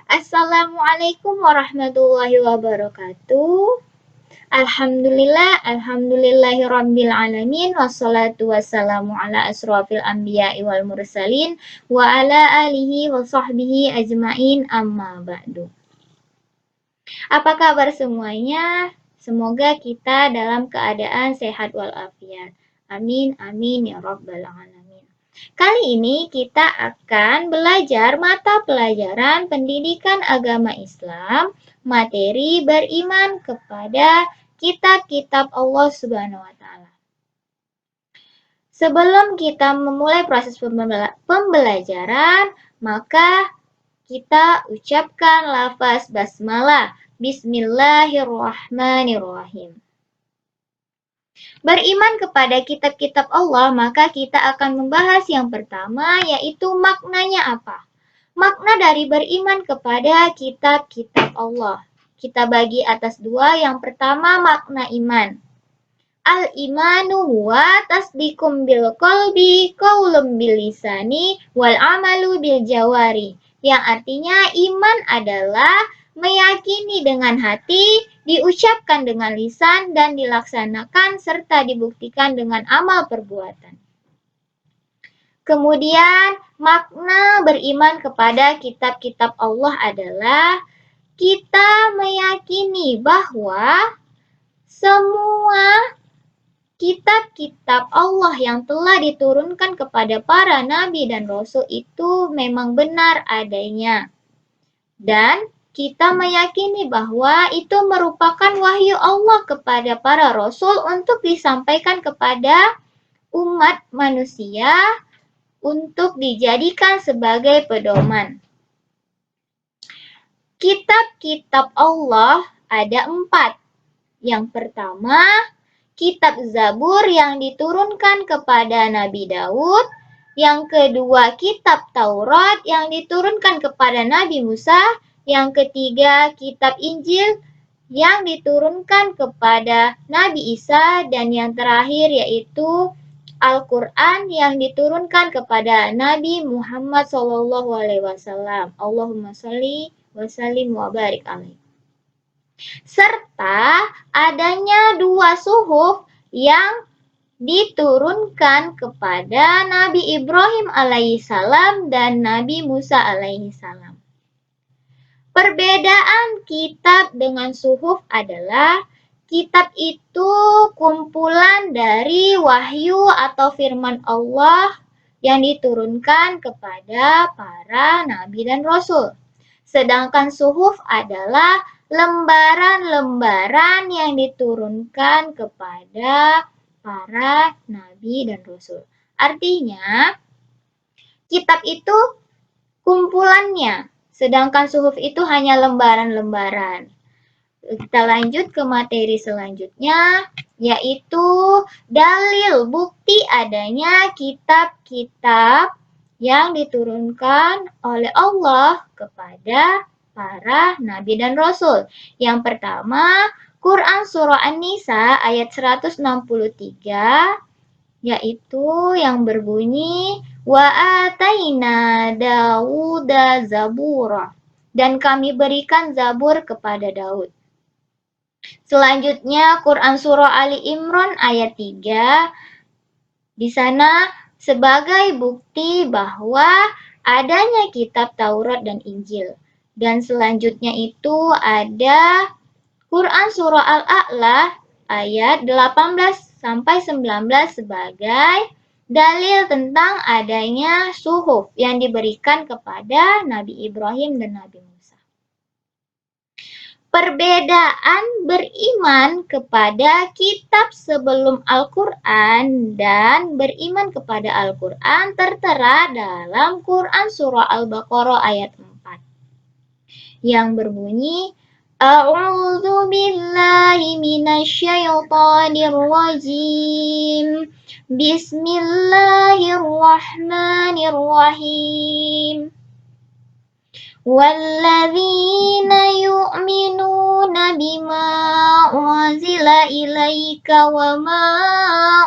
Assalamualaikum warahmatullahi wabarakatuh. Alhamdulillahirabbil alamin wassalatu wassalamu ala asrofil anbiya'i wal mursalin wa ala alihi wa sahbihi ajmain amma ba'du. Apa kabar semuanya? Semoga kita dalam keadaan sehat walafiat. Amin amin ya rabbal alamin. Kali ini kita akan belajar mata pelajaran pendidikan agama Islam, materi beriman kepada kitab-kitab Allah Subhanahu wa taala. Sebelum kita memulai proses pembelajaran, maka kita ucapkan lafaz basmalah. Bismillahirrahmanirrahim. Beriman kepada kitab-kitab Allah, maka kita akan membahas yang pertama, yaitu maknanya apa. Makna dari beriman kepada kitab-kitab Allah. Kita bagi atas dua. Yang pertama, makna iman. Al-imanu huwa tasdiqum bil qalbi, qaulun bil lisani, wal amalu bil jawari. Yang artinya iman adalah meyakini dengan hati, diucapkan dengan lisan, dan dilaksanakan serta dibuktikan dengan amal perbuatan. Kemudian, makna beriman kepada kitab-kitab Allah adalah kita meyakini bahwa semua kitab-kitab Allah yang telah diturunkan kepada para nabi dan rasul itu memang benar adanya. Dan kita meyakini bahwa itu merupakan wahyu Allah kepada para rasul untuk disampaikan kepada umat manusia untuk dijadikan sebagai pedoman. Kitab-kitab Allah ada 4. Yang pertama, kitab Zabur yang diturunkan kepada Nabi Daud. Yang kedua, kitab Taurat yang diturunkan kepada Nabi Musa. Yang ketiga, kitab Injil yang diturunkan kepada Nabi Isa. Dan yang terakhir yaitu Al-Quran yang diturunkan kepada Nabi Muhammad SAW. Allahumma sholli wa sallim wa barik alaihi. Serta adanya 2 suhuf yang diturunkan kepada Nabi Ibrahim alaihissalam dan Nabi Musa alaihissalam. Perbedaan kitab dengan suhuf adalah kitab itu kumpulan dari wahyu atau firman Allah yang diturunkan kepada para nabi dan rasul. Sedangkan suhuf adalah lembaran-lembaran yang diturunkan kepada para nabi dan rasul. Artinya, kitab itu kumpulannya, sedangkan suhuf itu hanya lembaran-lembaran. Kita lanjut ke materi selanjutnya, yaitu dalil bukti adanya kitab-kitab yang diturunkan oleh Allah kepada para nabi dan rasul. Yang pertama, Quran Surah An-Nisa ayat 163, yaitu yang berbunyi, Wa ataina Dawuda Zabura. Dan kami berikan Zabur kepada Daud. Selanjutnya, Quran Surah Ali Imran ayat 3. Di sana sebagai bukti bahwa adanya kitab Taurat dan Injil. Dan selanjutnya itu ada Quran Surah Al-A'la ayat 18-19 sebagai dalil tentang adanya suhuf yang diberikan kepada Nabi Ibrahim dan Nabi Musa. Perbedaan beriman kepada kitab sebelum Al-Quran dan beriman kepada Al-Quran tertera dalam Quran Surah Al-Baqarah ayat 4 yang berbunyi, A'udzu billahi minasyaitonir rajim. Bismillahirrahmanirrahim. Walladzina yu'minuna bima unzila ilaika wa ma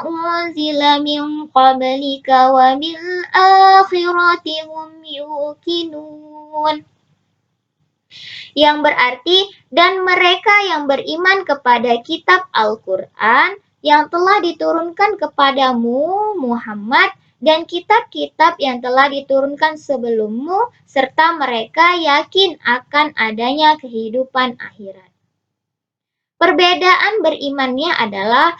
unzila min qablika wa bil akhirati hum yuqinun. yang berarti dan mereka yang beriman kepada kitab Al-Quran yang telah diturunkan kepadamu Muhammad dan kitab-kitab yang telah diturunkan sebelummu serta mereka yakin akan adanya kehidupan akhirat. Perbedaan berimannya adalah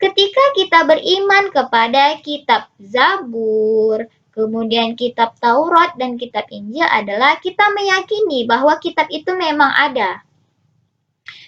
ketika kita beriman kepada kitab Zabur, kemudian kitab Taurat dan kitab Injil adalah kita meyakini bahwa kitab itu memang ada.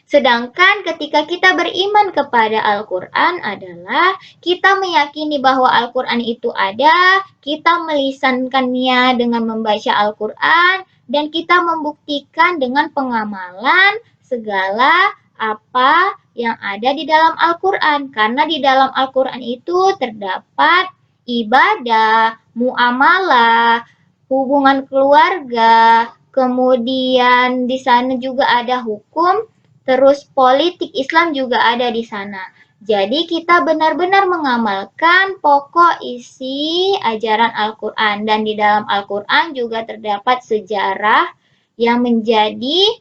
Sedangkan ketika kita beriman kepada Al-Quran adalah kita meyakini bahwa Al-Quran itu ada, kita melisankannya dengan membaca Al-Quran, dan kita membuktikan dengan pengamalan segala apa yang ada di dalam Al-Quran. Karena di dalam Al-Quran itu terdapat ibadah, muamalah, hubungan keluarga, kemudian di sana juga ada hukum, terus politik Islam juga ada di sana. Jadi kita benar-benar mengamalkan pokok isi ajaran Al-Quran. Dan di dalam Al-Quran juga terdapat sejarah yang menjadikan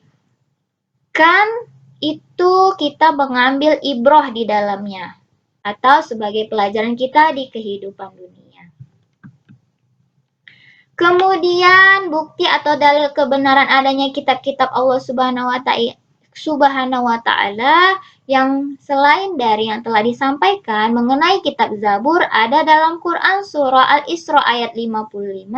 itu kita mengambil ibroh di dalamnya. Atau sebagai pelajaran kita di kehidupan dunia. Kemudian bukti atau dalil kebenaran adanya kitab-kitab Allah Subhanahu wa Ta'ala yang selain dari yang telah disampaikan mengenai kitab Zabur ada dalam Quran surah Al-Isra ayat 55,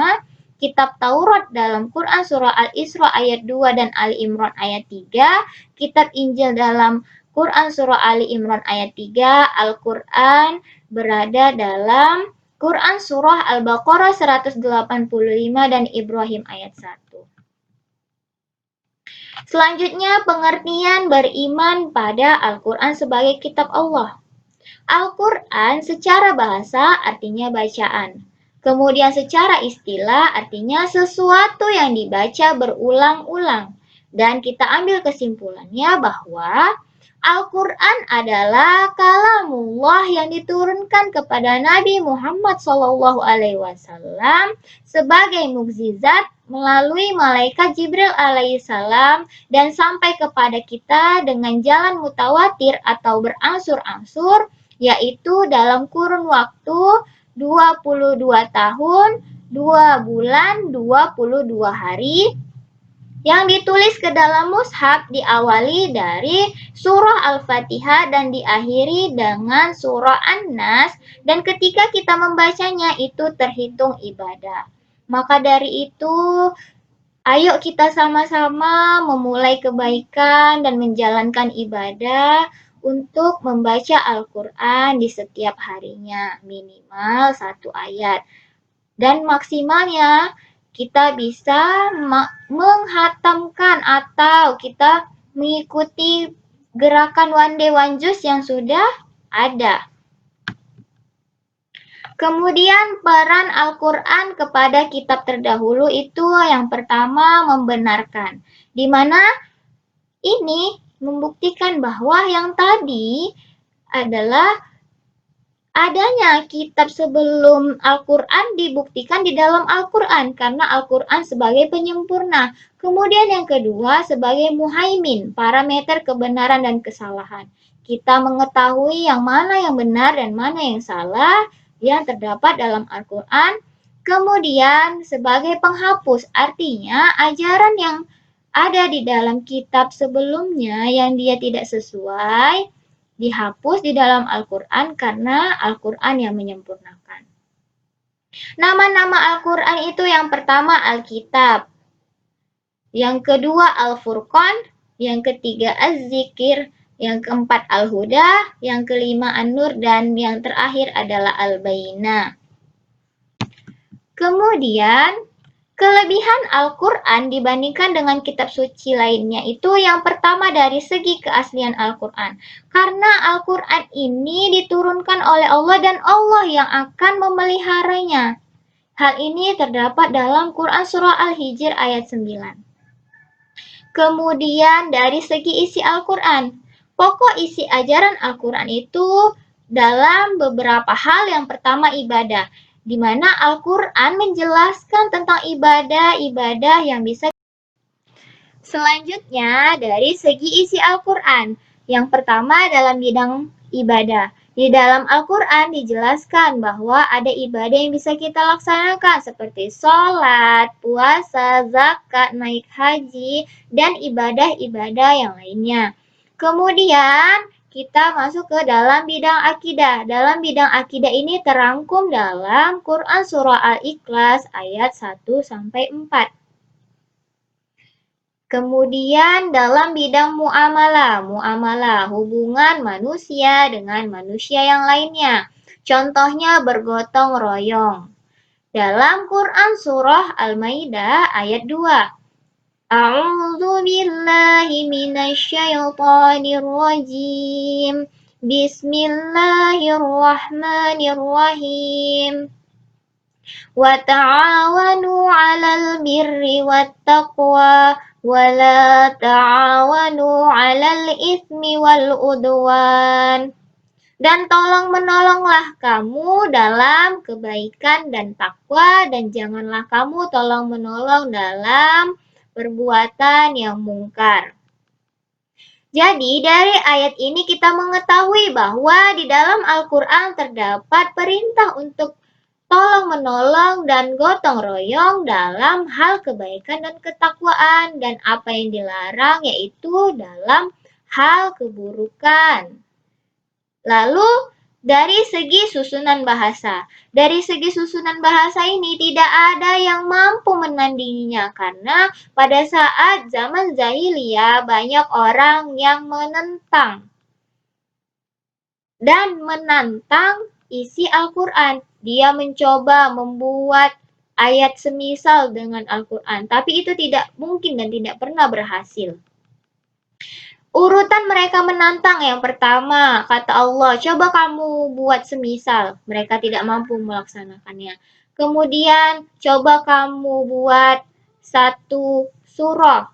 kitab Taurat dalam Quran surah Al-Isra ayat 2 dan Ali Imran ayat 3, kitab Injil dalam Quran surah Ali Imran ayat 3, Al-Quran berada dalam Quran surah Al-Baqarah 185 dan Ibrahim ayat 1. Selanjutnya pengertian beriman pada Al-Quran sebagai kitab Allah. Al-Quran secara bahasa artinya bacaan. Kemudian secara istilah artinya sesuatu yang dibaca berulang-ulang. Dan kita ambil kesimpulannya bahwa Al-Quran adalah kalamullah yang diturunkan kepada Nabi Muhammad SAW sebagai mukjizat melalui malaikat Jibril alaihissalam dan sampai kepada kita dengan jalan mutawatir atau berangsur-angsur, yaitu dalam kurun waktu 22 tahun, 2 bulan, 22 hari, yang ditulis ke dalam mushaf diawali dari surah Al-Fatihah dan diakhiri dengan surah An-Nas, dan ketika kita membacanya itu terhitung ibadah. Maka dari itu, ayo kita sama-sama memulai kebaikan dan menjalankan ibadah untuk membaca Al-Quran di setiap harinya, minimal 1 ayat. Dan maksimalnya kita bisa menghatamkan atau kita mengikuti gerakan One Day One Juz yang sudah ada. Kemudian peran Al-Quran kepada kitab terdahulu itu yang pertama membenarkan. Di mana ini membuktikan bahwa yang tadi adalah adanya kitab sebelum Al-Quran dibuktikan di dalam Al-Quran karena Al-Quran sebagai penyempurna. Kemudian yang kedua sebagai muhaimin, parameter kebenaran dan kesalahan. Kita mengetahui yang mana yang benar dan mana yang salah yang terdapat dalam Al-Quran. Kemudian sebagai penghapus, artinya ajaran yang ada di dalam kitab sebelumnya yang dia tidak sesuai dihapus di dalam Al-Quran karena Al-Quran yang menyempurnakan. Nama-nama Al-Quran itu yang pertama Alkitab, yang kedua Al-Furqan, yang ketiga Az-Zikir, yang keempat Al-Huda, yang kelima An-Nur, dan yang terakhir adalah Al-Bayyinah. Kemudian kelebihan Al-Quran dibandingkan dengan kitab suci lainnya itu yang pertama dari segi keaslian Al-Quran. Karena Al-Quran ini diturunkan oleh Allah dan Allah yang akan memeliharanya. Hal ini terdapat dalam Quran Surah Al-Hijr ayat 9. Kemudian dari segi isi Al-Quran. Pokok isi ajaran Al-Quran itu dalam beberapa hal. Yang pertama ibadah, di mana Al-Quran menjelaskan tentang ibadah-ibadah yang bisa. Selanjutnya, dari segi isi Al-Quran. Yang pertama dalam bidang ibadah. Di dalam Al-Quran dijelaskan bahwa ada ibadah yang bisa kita laksanakan seperti sholat, puasa, zakat, naik haji, dan ibadah-ibadah yang lainnya. Kemudian kita masuk ke dalam bidang akidah. Dalam bidang akidah ini terangkum dalam Quran Surah Al-Ikhlas ayat 1-4. Kemudian dalam bidang muamalah hubungan manusia dengan manusia yang lainnya. Contohnya bergotong royong. Dalam Quran Surah Al-Maidah ayat 2. A'udzu billahi minasyaitonir rajim. Bismillahirrahmanirrahim. Wa ta'awanu 'alal birri wattaqwa wa la ta'awanu 'alal itsmi wal udwan. Dan tolong menolonglah kamu dalam kebaikan dan takwa, dan janganlah kamu tolong menolong dalam perbuatan yang mungkar. Jadi dari ayat ini kita mengetahui bahwa di dalam Al-Quran terdapat perintah untuk tolong-menolong dan gotong royong dalam hal kebaikan dan ketakwaan, dan apa yang dilarang yaitu dalam hal keburukan. Lalu dari segi susunan bahasa. Dari segi susunan bahasa ini tidak ada yang mampu menandinginya karena pada saat zaman jahiliyah banyak orang yang menentang dan menantang isi Al-Quran. Dia mencoba membuat ayat semisal dengan Al-Quran, tapi itu tidak mungkin dan tidak pernah berhasil. Urutan mereka menantang yang pertama, kata Allah, coba kamu buat semisal. Mereka tidak mampu melaksanakannya. Kemudian, coba kamu buat satu surah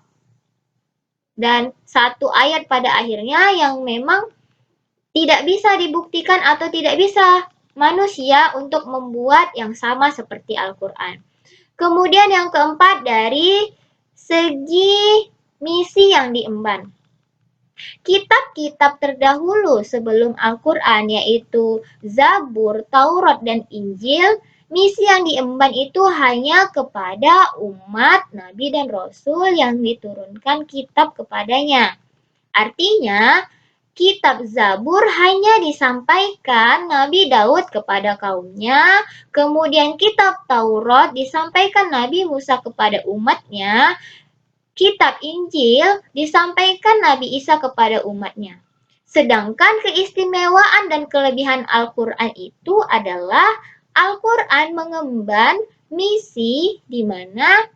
dan satu ayat pada akhirnya yang memang tidak bisa dibuktikan atau tidak bisa manusia untuk membuat yang sama seperti Al-Quran. Kemudian yang keempat dari segi misi yang diemban. Kitab-kitab terdahulu sebelum Al-Quran yaitu Zabur, Taurat, dan Injil, misi yang diemban itu hanya kepada umat Nabi dan Rasul yang diturunkan kitab kepadanya. Artinya, kitab Zabur hanya disampaikan Nabi Daud kepada kaumnya, kemudian kitab Taurat disampaikan Nabi Musa kepada umatnya, kitab Injil disampaikan Nabi Isa kepada umatnya. Sedangkan keistimewaan dan kelebihan Al-Quran itu adalah Al-Quran mengemban misi di mana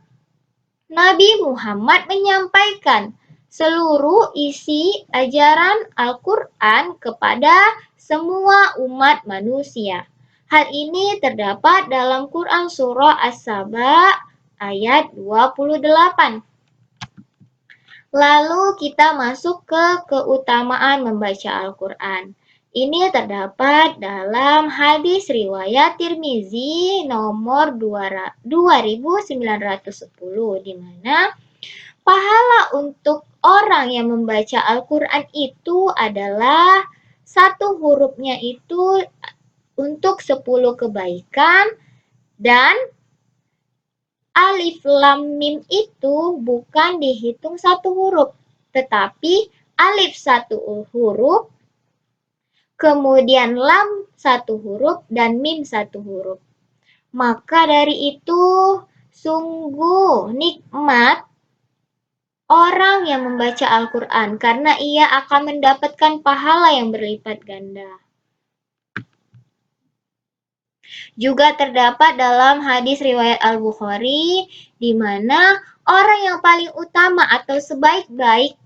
Nabi Muhammad menyampaikan seluruh isi ajaran Al-Quran kepada semua umat manusia. Hal ini terdapat dalam Quran Surah As-Saba ayat 28. Lalu kita masuk ke keutamaan membaca Al-Quran. Ini terdapat dalam hadis riwayat Tirmizi nomor 2910, di mana pahala untuk orang yang membaca Al-Quran itu adalah satu hurufnya itu untuk 10 kebaikan, dan alif lam mim itu bukan dihitung satu huruf, tetapi alif satu huruf, kemudian lam satu huruf, dan mim satu huruf. Maka dari itu sungguh nikmat orang yang membaca Al-Quran, karena ia akan mendapatkan pahala yang berlipat ganda. Juga terdapat dalam hadis riwayat Al-Bukhari, di mana orang yang paling utama atau sebaik-baik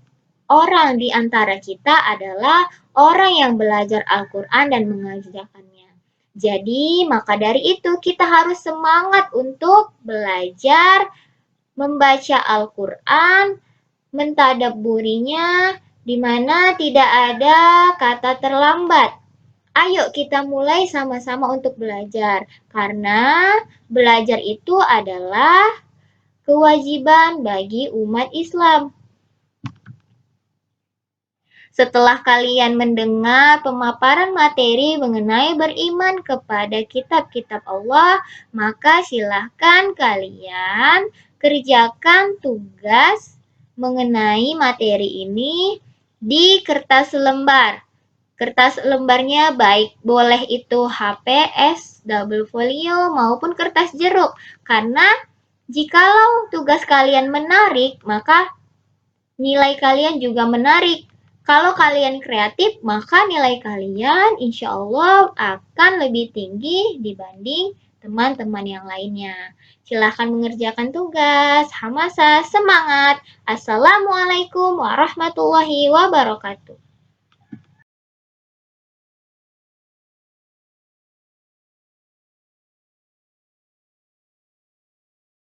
orang di antara kita adalah orang yang belajar Al-Quran dan mengajarkannya. Jadi, maka dari itu kita harus semangat untuk belajar membaca Al-Quran, mentadabburinya, di mana tidak ada kata terlambat. Ayo kita mulai sama-sama untuk belajar, karena belajar itu adalah kewajiban bagi umat Islam. Setelah kalian mendengar pemaparan materi mengenai beriman kepada kitab-kitab Allah, maka silahkan kalian kerjakan tugas mengenai materi ini di kertas lembar. Kertas lembarnya baik boleh itu HPS, double folio, maupun kertas jeruk. Karena jikalau tugas kalian menarik, maka nilai kalian juga menarik. Kalau kalian kreatif, maka nilai kalian insya Allah akan lebih tinggi dibanding teman-teman yang lainnya. Silahkan mengerjakan tugas. Hamasa, semangat. Assalamualaikum warahmatullahi wabarakatuh.